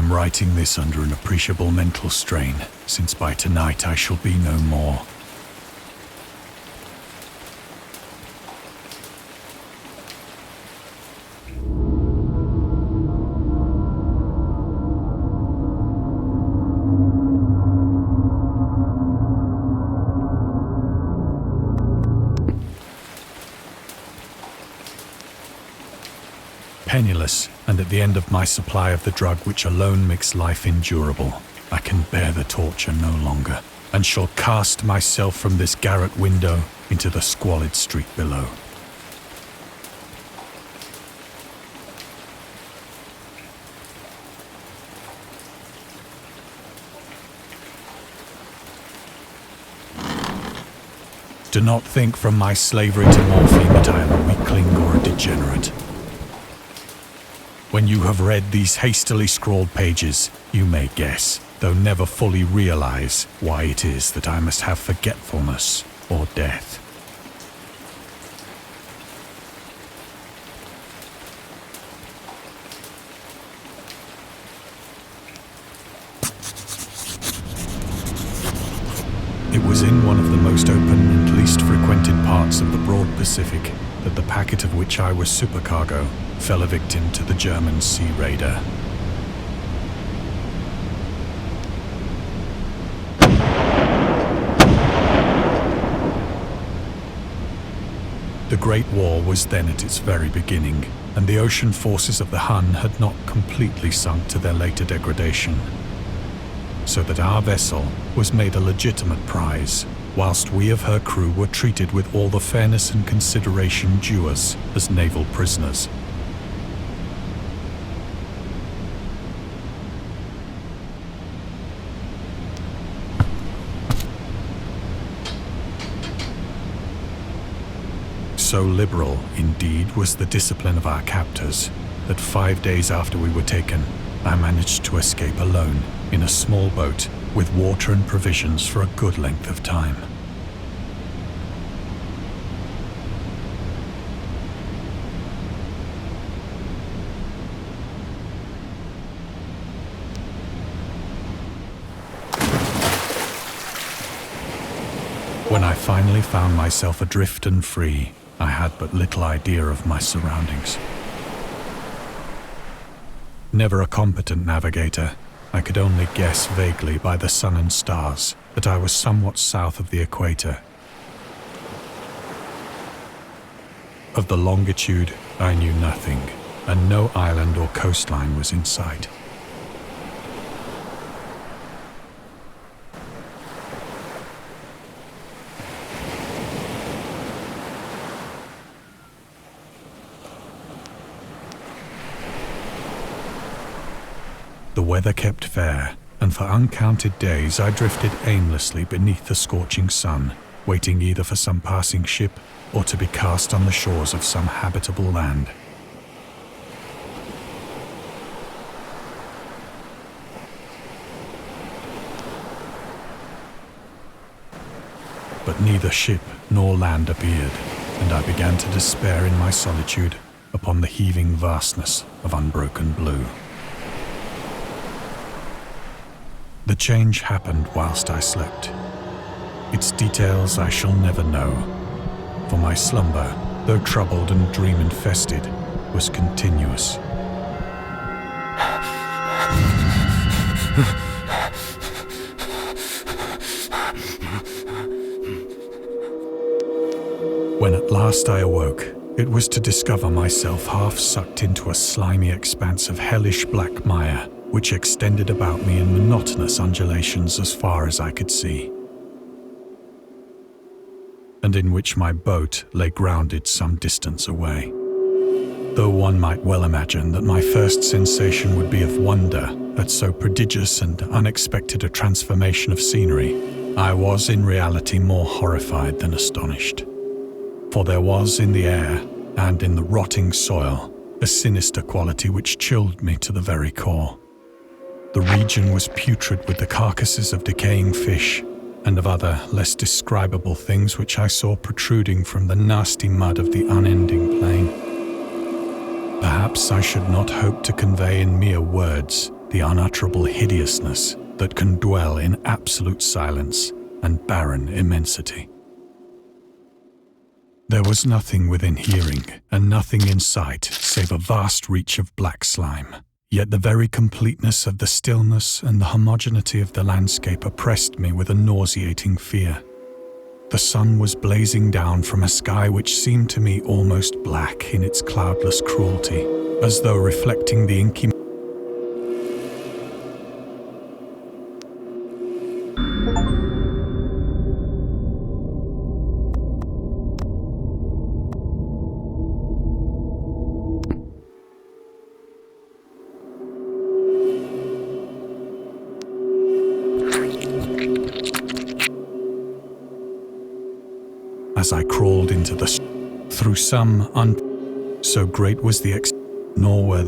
am writing this under an appreciable mental strain, since by tonight I shall be no more. Penniless, and at the end of my supply of the drug which alone makes life endurable, I can bear the torture no longer, and shall cast myself from this garret window into the squalid street below. Do not think from my slavery to morphine that I am a weakling or a degenerate. When you have read these hastily scrawled pages, you may guess, though never fully realize, why it is that I must have forgetfulness or death. It was in one of the most open and least frequented parts of the broad Pacific that the packet of which I was supercargo fell a victim to the German sea raider. The Great War was then at its very beginning, and the ocean forces of the Hun had not completely sunk to their later degradation, so that our vessel was made a legitimate prize, whilst we of her crew were treated with all the fairness and consideration due us as naval prisoners. So liberal, indeed, was the discipline of our captors, that 5 days after we were taken, I managed to escape alone in a small boat with water and provisions for a good length of time. When I finally found myself adrift and free, I had but little idea of my surroundings. Never a competent navigator, I could only guess vaguely by the sun and stars that I was somewhat south of the equator. Of the longitude, I knew nothing, and no island or coastline was in sight. The weather kept fair, and for uncounted days I drifted aimlessly beneath the scorching sun, waiting either for some passing ship or to be cast on the shores of some habitable land. But neither ship nor land appeared, and I began to despair in my solitude upon the heaving vastness of unbroken blue. The change happened whilst I slept. Its details I shall never know, for my slumber, though troubled and dream-infested, was continuous. When at last I awoke, it was to discover myself half sucked into a slimy expanse of hellish black mire, which extended about me in monotonous undulations as far as I could see, and in which my boat lay grounded some distance away. Though one might well imagine that my first sensation would be of wonder at so prodigious and unexpected a transformation of scenery, I was in reality more horrified than astonished. For there was in the air, and in the rotting soil, a sinister quality which chilled me to the very core. The region was putrid with the carcasses of decaying fish, and of other, less describable things which I saw protruding from the nasty mud of the unending plain. Perhaps I should not hope to convey in mere words the unutterable hideousness that can dwell in absolute silence and barren immensity. There was nothing within hearing and nothing in sight save a vast reach of black slime. Yet the very completeness of the stillness and the homogeneity of the landscape oppressed me with a nauseating fear. The sun was blazing down from a sky which seemed to me almost black in its cloudless cruelty, as though reflecting the inky as I crawled into the through some so great was the nor were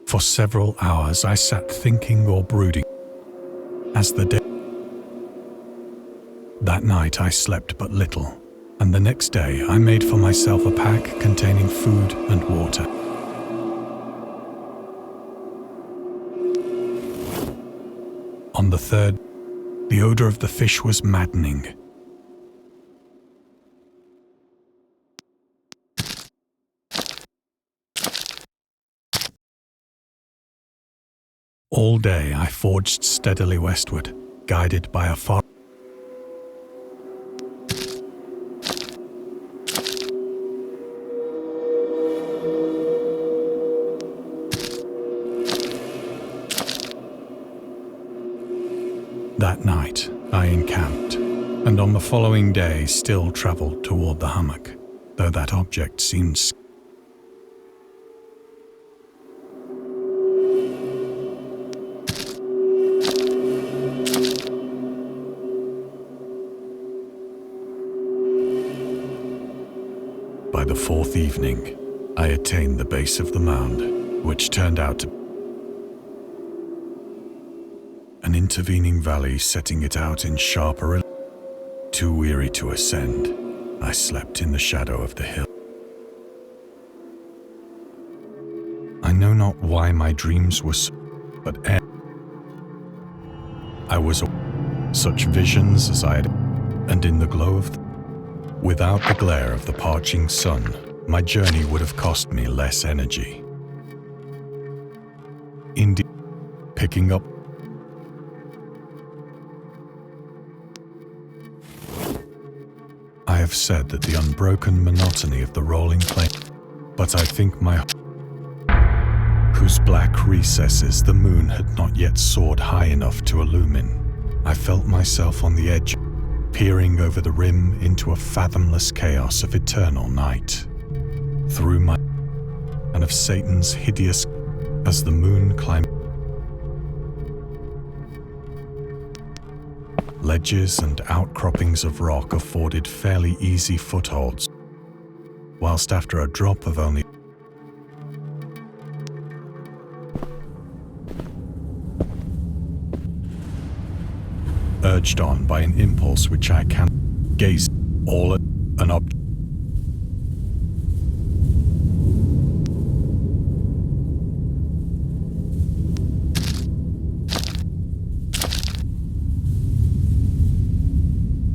For several hours I sat thinking or brooding as the day. That night I slept but little, and the next day I made for myself a pack containing food and water. On the third, the odor of the fish was maddening. All day I forged steadily westward, guided by a far. That night I encamped, and on the following day still travelled toward the hummock, though that object seemed By the fourth evening, I attained the base of the mound, which turned out to an intervening valley setting it out in sharper. Too weary to ascend, I slept in the shadow of the hill. I know not why my dreams were but I was such visions as I had, and in the glow of without the glare of the parching sun, my journey would have cost me less energy. Indeed, picking up I have said that the unbroken monotony of the rolling plain, but I think my whose black recesses the moon had not yet soared high enough to illumine. I felt myself on the edge, peering over the rim into a fathomless chaos of eternal night. Through my and of Satan's hideous as the moon climbed. Ledges and outcroppings of rock afforded fairly easy footholds, whilst after a drop of only urged on by an impulse which I can gaze all at an object.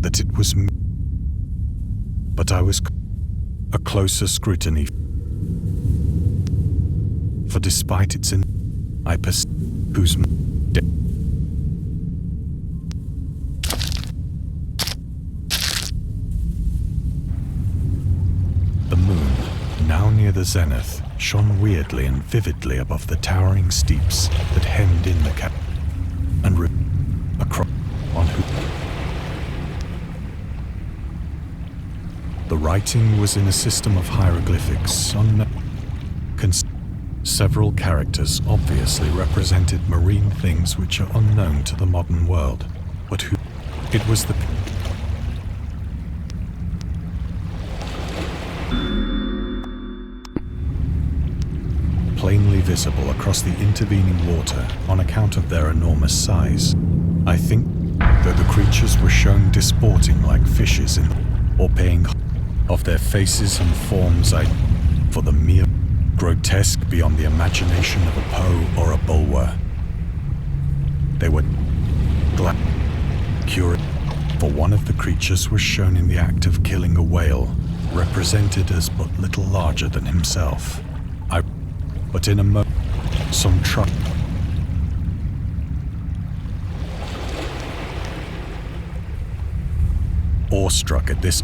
That it was me, but I was a closer scrutiny, for despite its I perceived whose the moon, now near the zenith, shone weirdly and vividly above the towering steeps that hemmed in the cap and across on who. The writing was in a system of hieroglyphics on several characters obviously represented marine things which are unknown to the modern world, but who it was the plainly visible across the intervening water on account of their enormous size. I think that the creatures were shown disporting like fishes in or paying of their faces and forms for the mere grotesque beyond the imagination of a Poe or a Bulwer. They were curious, for one of the creatures was shown in the act of killing a whale, represented as but little larger than himself. But in a moment, some truck. Awestruck at this,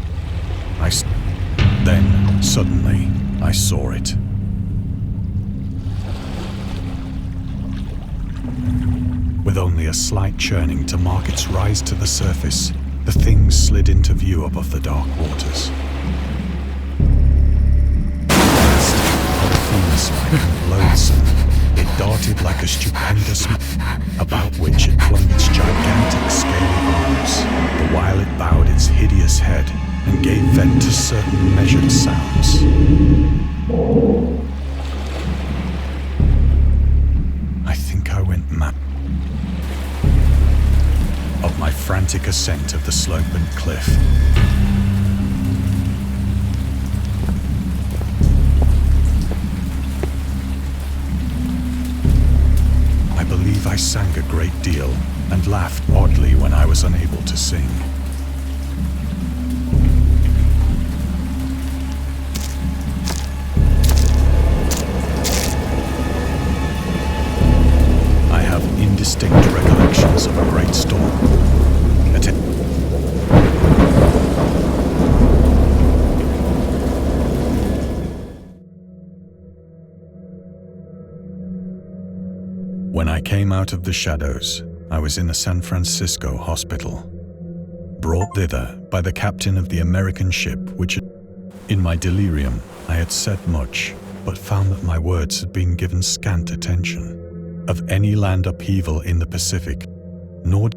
then, suddenly, I saw it. With only a slight churning to mark its rise to the surface, the thing slid into view above the dark waters. Polyphemus-like and loathsome, it darted like a stupendous about which it flung its gigantic scaly arms, the while it bowed its hideous head and gave vent to certain measured sounds. I think I went mad of my frantic ascent of the sloping cliff. I believe I sang a great deal and laughed oddly when I was unable to sing. I have indistinct recollections of a great storm. When I came out of the shadows, I was in a San Francisco hospital, brought thither by the captain of the American ship which, in my delirium, I had said much, but found that my words had been given scant attention. Of any land upheaval in the Pacific, nor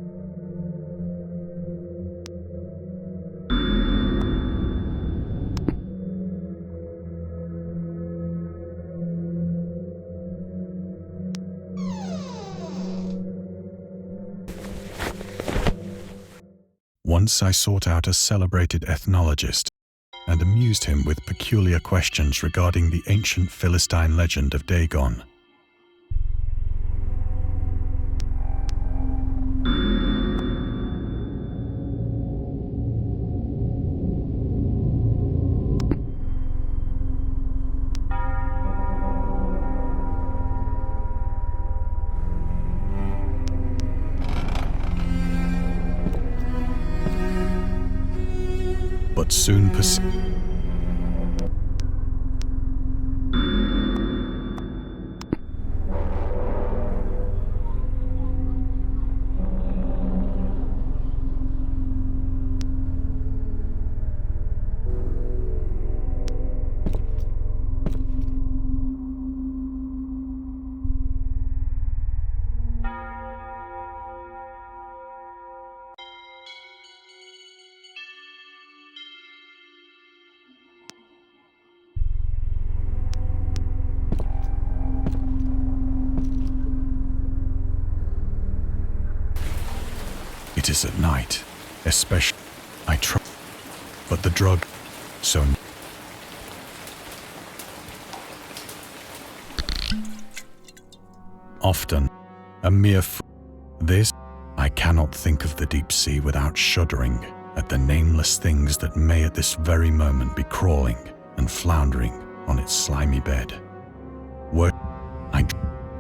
Once I sought out a celebrated ethnologist and amused him with peculiar questions regarding the ancient Philistine legend of Dagon. But soon it is at night, especially I try, but the drug, so often a mere this, I cannot think of the deep sea without shuddering at the nameless things that may at this very moment be crawling and floundering on its slimy bed. Word I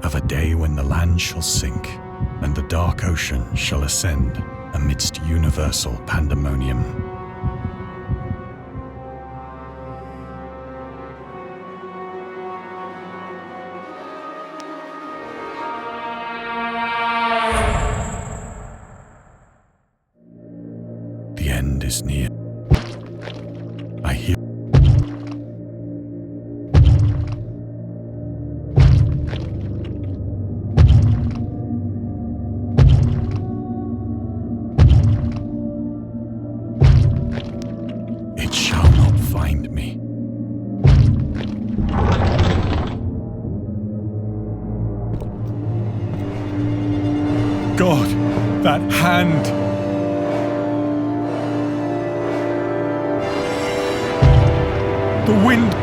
of a day when the land shall sink and the dark ocean shall ascend amidst universal pandemonium. The end is near. I hear it shall not find me. God, that hand! The wind